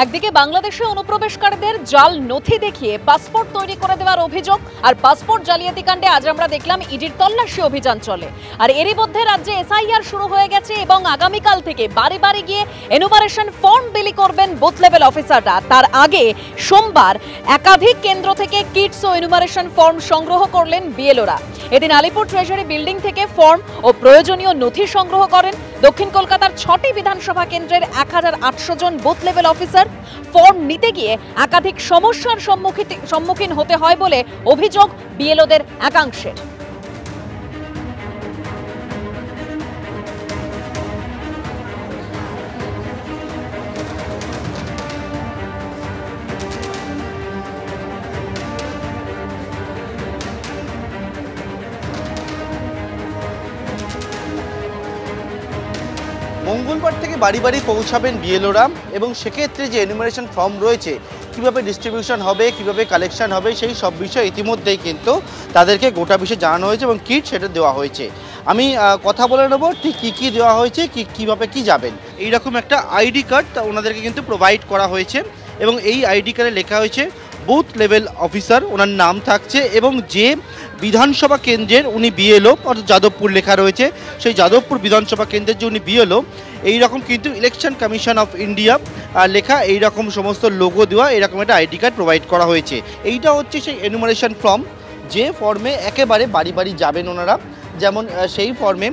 একদিকে বাংলাদেশে অনুপ্রবেশকারীদের জাল নথি দেখিয়ে পাসপোর্ট তৈরি করে দেওয়ার অভিযোগ, আর পাসপোর্ট জালিয়াতি কাণ্ডে আজ আমরা দেখলাম ইডির তল্লাশি অভিযান চলে। আর এরই মধ্যে রাজ্যে এসআইআর শুরু হয়ে গেছে এবং আগামীকাল থেকে বাড়ি বাড়ি গিয়ে এনুমারেশন ফর্ম বিলি করবেন বুথ লেভেল অফিসাররা। তার আগে সোমবার একাধিক কেন্দ্র থেকে কিটস ও এনুমারেশন ফর্ম সংগ্রহ করলেন বিএলওরা। এদিন আলিপুর ট্রেজারি বিল্ডিং থেকে ফর্ম ও প্রয়োজনীয় নথি সংগ্রহ করেন দক্ষিণ কলকাতার 6টি বিধানসভা কেন্দ্রের 1800 জন বুথ লেভেল অফিসার। ফর্ম নিতে গিয়ে একাধিক সমস্যার সম্মুখীন হতে হয় বলে অভিযোগ বিএলওদের একাংশের। মঙ্গলবার থেকে বাড়ি বাড়ি পৌঁছাবেন বিএলওরা এবং সেক্ষেত্রে যে এনুমারেশন ফর্ম রয়েছে কীভাবে ডিস্ট্রিবিউশন হবে, কীভাবে কালেকশন হবে, সেই সব বিষয় ইতিমধ্যেই কিন্তু তাদেরকে গোটা বিষয়ে জানানো হয়েছে এবং কিট সেটা দেওয়া হয়েছে। আমি কথা বলে নেব ঠিক কী কী দেওয়া হয়েছে, কীভাবে কী যাবেন। এইরকম একটা আইডি কার্ড ওনাদেরকে কিন্তু প্রোভাইড করা হয়েছে এবং এই আইডি কার্ডে লেখা হয়েছে বুথ লেভেল অফিসার, ওনার নাম থাকছে এবং যে বিধানসভা কেন্দ্রের উনি বিএলও, অর্থাৎ যাদবপুর লেখা রয়েছে, সেই যাদবপুর বিধানসভা কেন্দ্রের যে উনি বিএলও, এইরকম কিন্তু ইলেকশন কমিশন অফ ইন্ডিয়া লেখা এইরকম সমস্ত লোগো দেওয়া এরকম একটা আইডি কার্ড প্রোভাইড করা হয়েছে। এইটা হচ্ছে সেই এনুমারেশন ফর্ম, যে ফর্মে একেবারে বাড়ি বাড়ি যাবেন ওনারা। যেমন সেই ফর্মে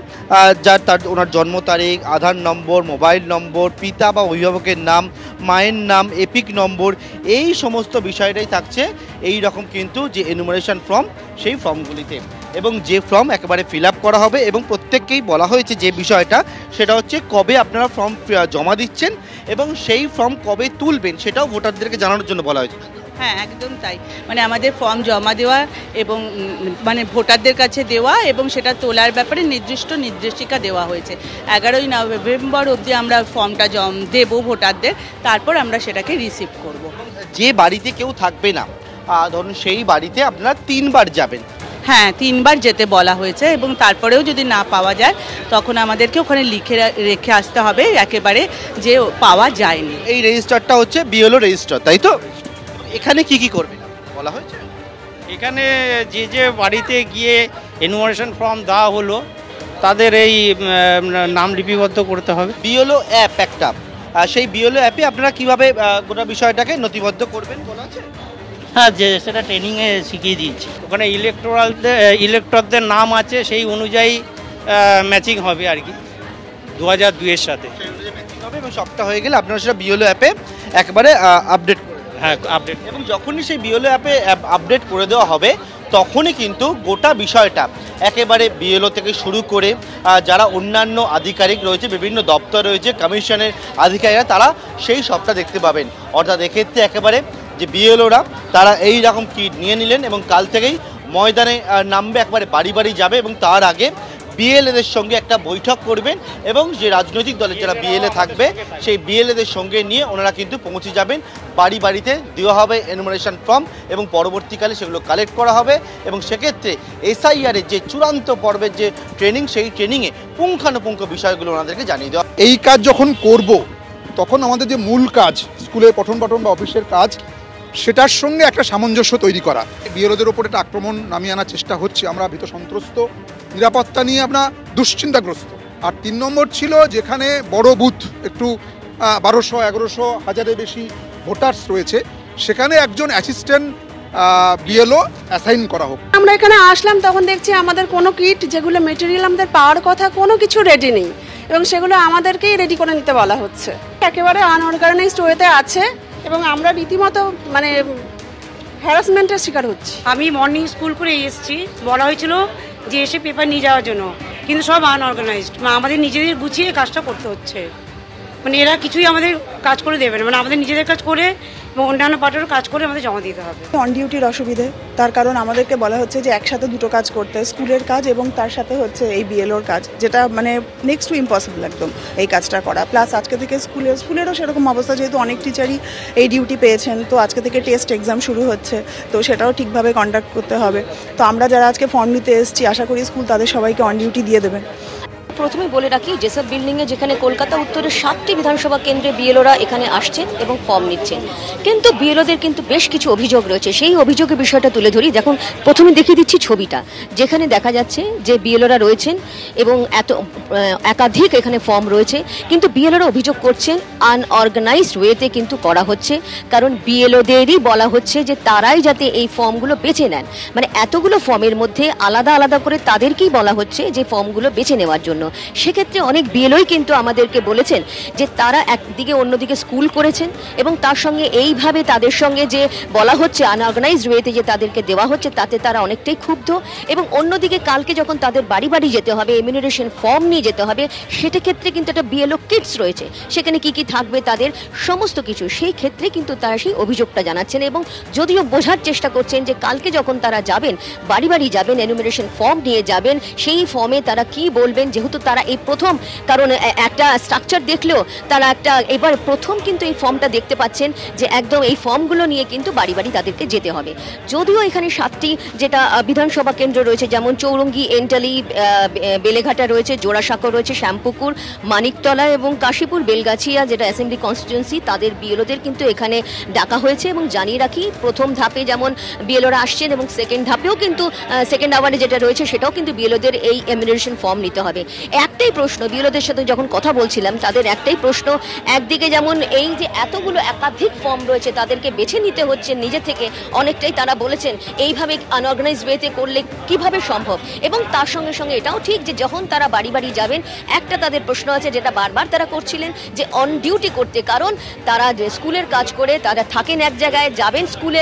তার ওনার জন্ম তারিখ, আধার নম্বর, মোবাইল নম্বর, পিতা বা অভিভাবকের নাম, মায়ের নাম, এপিক নম্বর, এই সমস্ত বিষয়টাই থাকছে এই রকম কিন্তু যে এনুমারেশন ফর্ম সেই ফর্মগুলিতে। এবং যে ফর্ম একেবারে ফিল আপ করা হবে এবং প্রত্যেককেই বলা হয়েছে যে বিষয়টা সেটা হচ্ছে কবে আপনারা ফর্ম জমা দিচ্ছেন এবং সেই ফর্ম কবে তুলবেন সেটাও ভোটারদেরকে জানানোর জন্য বলা হয়েছে। হ্যাঁ, একদম তাই। মানে আমাদের ফর্ম জমা দেওয়া এবং মানে ভোটারদের কাছে দেওয়া এবং সেটা তোলার ব্যাপারে নির্দিষ্ট নির্দেশিকা দেওয়া হয়েছে। 11ই নভেম্বর অবধি আমরা ফর্মটা দেবো ভোটারদের, তারপর আমরা সেটাকে রিসিভ করব। যে বাড়িতে কেউ থাকবে না, ধরুন সেই বাড়িতে আপনারা 3 বার যাবেন। হ্যাঁ, 3 বার যেতে বলা হয়েছে এবং তারপরেও যদি না পাওয়া যায় তখন আমাদেরকে ওখানে লিখে রেখে আসতে হবে একেবারে যে পাওয়া যায়নি। এই রেজিস্টারটা হচ্ছে বিএলও রেজিস্টার, তাই তো? এখানে কি কি করবেন বলা হয়েছে? এখানে যে বাড়িতে গিয়ে এনুমারেশন ফর্ম দেওয়া হলো তাদের এই নাম লিপিবদ্ধ করতে হবে। বিএলও অ্যাপ একটা, সেই বিএলও অ্যাপে আপনারা কিভাবে গোটা বিষয়টাকে নথিবদ্ধ করবেন বলা আছে? হ্যাঁ, যে সেটা ট্রেনিংয়ে শিখিয়ে দিয়েছি। ওখানে ইলেক্টরদের নাম আছে, সেই অনুযায়ী ম্যাচিং হবে আর কি 2002-এর সাথে। হবে এবং সবটা হয়ে গেলে আপনারা সেটা বিএলও অ্যাপে একবারে আপডেট। হ্যাঁ, আপডেট। এবং যখনই সেই বিএলও অ্যাপে আপডেট করে দেওয়া হবে তখনই কিন্তু গোটা বিষয়টা একেবারে বিএলও থেকে শুরু করে যারা অন্যান্য আধিকারিক রয়েছে, বিভিন্ন দপ্তর রয়েছে, কমিশনের আধিকারিকরা, তারা সেই সবটা দেখতে পাবেন। অর্থাৎ এক্ষেত্রে একেবারে যে বিএলওরা তারা এই রকম কিট নিয়ে নিলেন এবং কাল থেকেই ময়দানে নামবে, একবারে বাড়ি বাড়ি যাবে এবং তার আগে বিএলএদের সঙ্গে একটা বৈঠক করবেন এবং যে রাজনৈতিক দলের যারা বিএলএ থাকবে সেই বিএলএদের সঙ্গে নিয়ে ওনারা কিন্তু পৌঁছে যাবেন বাড়ি বাড়িতে। দেওয়া হবে এনুমারেশন ফর্ম এবং পরবর্তীকালে সেগুলো কালেক্ট করা হবে এবং সেক্ষেত্রে এসআইআরের যে চূড়ান্ত পর্বের যে ট্রেনিং, সেই ট্রেনিংয়ে পুঙ্খানুপুঙ্খ বিষয়গুলো ওনাদেরকে জানিয়ে দেওয়া। এই কাজ যখন করব তখন আমাদের যে মূল কাজ স্কুলের পঠন পাঠন বা অফিসের কাজ, সেটার সঙ্গে একটা সামঞ্জস্য তৈরি করা। বিএলওদের ওপর একটা আক্রমণ নামিয়ে আনার চেষ্টা হচ্ছে। আমরা ভীত সন্ত্রস্ত, নিরাপত্তা নিয়ে আমরা দুশ্চিন্তাগ্রস্ত। আর 3 নম্বর ছিল যেখানে বড় বুথ, একটু 1200, 1100, 1000-এর বেশি ভোটার্স রয়েছে, সেখানে একজন অ্যাসিস্ট্যান্ট বিএলও অ্যাসাইন করা হোক। আমরা এখানে আসলাম তখন দেখছি আমাদের কোনো কিট, যেগুলো মেটেরিয়াল আমাদের পাওয়ার কথা, কোনো কিছু রেডি নেই এবং সেগুলো আমাদেরকেই রেডি করে নিতে বলা হচ্ছে। একেবারে আনঅর্গানাইজড ওয়েতে আছে এবং আমরা রীতিমতো মানে হ্যারাসমেন্টের শিকার হচ্ছি। আমি মর্নিং স্কুল করে এসেছি, বলা হয়েছিল যে এসে পেপার নিয়ে যাওয়ার জন্য, কিন্তু সব আনঅর্গানাইজড। আমাদের নিজেদের গুছিয়ে কাজটা করতে হচ্ছে। মানে এরা কিছুই আমাদের কাজ করে দেবে না, মানে আমাদের নিজেদের কাজ করে এবং অন্যান্য পার্টিরও কাজ করে আমাদের জমা দিতে হবে। অন ডিউটির অসুবিধে, তার কারণ আমাদেরকে বলা হচ্ছে যে একসাথে 2টো কাজ করতে, স্কুলের কাজ এবং তার সাথে হচ্ছে এই বিএলওর কাজ, যেটা মানে নেক্সট টু ইম্পসিবল একদম এই কাজটা করা। প্লাস আজকে থেকে স্কুলেরও সেরকম অবস্থা, যেহেতু অনেক টিচারই এই ডিউটি পেয়েছেন, তো আজকে থেকে টেস্ট এক্সাম শুরু হচ্ছে, তো সেটাও ঠিকভাবে কন্ডাক্ট করতে হবে। তো আমরা যারা আজকে ফর্ম নিতে এসেছি, আশা করি স্কুল তাদের সবাইকে অন ডিউটি দিয়ে দেবেন। প্রথমে বলে রাখি জেসব বিল্ডিংয়ে যেখানে কলকাতা উত্তরের 7টি বিধানসভা কেন্দ্রে বিএলওরা এখানে আসছেন এবং ফর্ম নিচ্ছেন, কিন্তু বিএলওদের কিন্তু বেশ কিছু অভিযোগ রয়েছে। সেই অভিযোগের বিষয়টা তুলে ধরি। দেখুন, প্রথমে দেখিয়ে দিচ্ছি ছবিটা, যেখানে দেখা যাচ্ছে যে বিএলওরা রয়েছেন এবং একাধিক এখানে ফর্ম রয়েছে, কিন্তু বিএলওরা অভিযোগ করছেন আনঅর্গানাইজড ওয়েতে কিন্তু করা হচ্ছে। কারণ বিএলওদেরই বলা হচ্ছে যে তারাই যাতে এই ফর্মগুলো বেছে নেন, মানে এতগুলো ফর্মের মধ্যে আলাদা আলাদা করে তাদেরকেই বলা হচ্ছে যে ফর্মগুলো বেছে নেওয়ার জন্য। সেক্ষেত্রে অনেক বিএলওই কিন্তু আমাদেরকে বলেছেন যে তারা একদিকে অন্যদিকে স্কুল করেছেন এবং তার সঙ্গে এইভাবে তাদের সঙ্গে যে বলা হচ্ছে আনঅর্গানাইজড ওয়েতে যে তাদেরকে দেওয়া হচ্ছে, তাতে তারা অনেকটাই ক্ষুব্ধ। এবং অন্যদিকে কালকে যখন তাদের বাড়ি বাড়ি যেতে হবে, এমিউনারেশন ফর্ম নিয়ে যেতে হবে, সেটা ক্ষেত্রে কিন্তু একটা বিএলও কিটস রয়েছে, সেখানে কি কি থাকবে তাদের সমস্ত কিছু, সেই ক্ষেত্রে কিন্তু তারা সেই অভিযোগটা জানাচ্ছেন। এবং যদিও বোঝার চেষ্টা করছেন যে কালকে যখন তারা যাবেন, বাড়ি বাড়ি যাবেন, এনুমিনেশন ফর্ম নিয়ে যাবেন, সেই ফর্মে তারা কি বলবেন, যেহেতু তারা এই প্রথম, কারণ একটা স্ট্রাকচার দেখলেও তারা একটা এবার প্রথম কিন্তু এই ফর্মটা দেখতে পাচ্ছেন যে একদম এই ফর্মগুলো নিয়ে কিন্তু বাড়ি বাড়ি তাদেরকে যেতে হবে। যদিও এখানে 7টি যেটা বিধানসভা কেন্দ্র রয়েছে, যেমন চৌরঙ্গি, এন্টালি, বেলেঘাটা রয়েছে, জোড়াসাঁকো রয়েছে, শ্যামপুকুর, মানিকতলা এবং কাশীপুর বেলগাছিয়া যেটা অ্যাসেম্বলি কনস্টিটিউয়েন্সি, তাদের বিএলওদের কিন্তু এখানে ডাকা হয়েছে। এবং জানিয়ে রাখি, প্রথম ধাপে যেমন বিএলওরা আসছেন এবং সেকেন্ড ধাপেও কিন্তু সেকেন্ড আওয়ারে যেটা রয়েছে সেটাও কিন্তু বিএলওদের এই এমিউনারেশন ফর্ম নিতে হবে। একটাই প্রশ্ন, বিএলওদের সাথে যখন কথা বলছিলাম তাদের একটাই প্রশ্ন, একদিকে যেমন এই যে এতগুলো একাধিক ফর্ম রয়েছে তাদেরকে বেছে নিতে হচ্ছে নিজে থেকে, অনেকটাই তারা বলেছেন এইভাবে আনঅর্গানাইজড ওয়েতে করলে কিভাবে সম্ভব। এবং তার সঙ্গে সঙ্গে এটাও ঠিক যে যখন তারা বাড়ি বাড়ি যাবেন, একটা তাদের প্রশ্ন আছে যেটা বারবার তারা করছিলেন যে অন ডিউটি করতে, কারণ তারা যে স্কুলের কাজ করে তারা থাকেন এক জায়গায়, যাবেন স্কুলে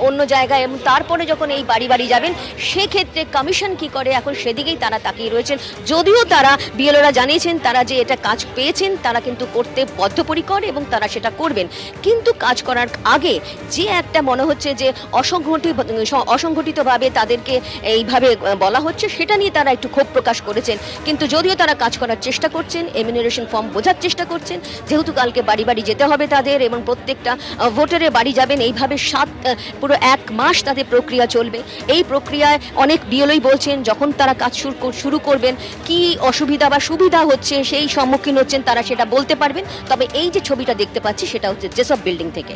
অন্য জায়গায়, এবং তারপরে যখন এই বাড়ি বাড়ি যাবেন সেক্ষেত্রে কমিশন কি করে, এখন সেদিকেই তারা তাকিয়ে রয়েছেন। যদিও তারা বিএলওরা জানিয়েছেন তারা যে এটা কাজ পেয়েছেন, তারা কিন্তু করতে বদ্ধপরিকর এবং তারা সেটা করবেন, কিন্তু কাজ করার আগে যে একটা মনে হচ্ছে যে অসংগঠিতভাবে তাদেরকে এইভাবে বলা হচ্ছে, সেটা নিয়ে তারা একটু ক্ষোভ প্রকাশ করেছেন। কিন্তু যদিও তারা কাজ করার চেষ্টা করছেন, এমিউনারেশন ফর্ম বোঝার চেষ্টা করছেন, যেহেতু কালকে বাড়ি বাড়ি যেতে হবে তাদের এবং প্রত্যেকটা ভোটারের বাড়ি যাবেন, এইভাবে পুরো 1 মাস তাদের প্রক্রিয়া চলবে। এই প্রক্রিয়ায় অনেক বিএলওই বলছেন যখন তারা কাজ শুরু করবেন কি অসুবিধা বা সুবিধা হচ্ছে, সেই সম্মুখীন হচ্ছেন তারা সেটা বলতে পারবেন। তবে এই যে ছবিটা দেখতে পাচ্ছি সেটা হচ্ছে জেসব বিল্ডিং থেকে।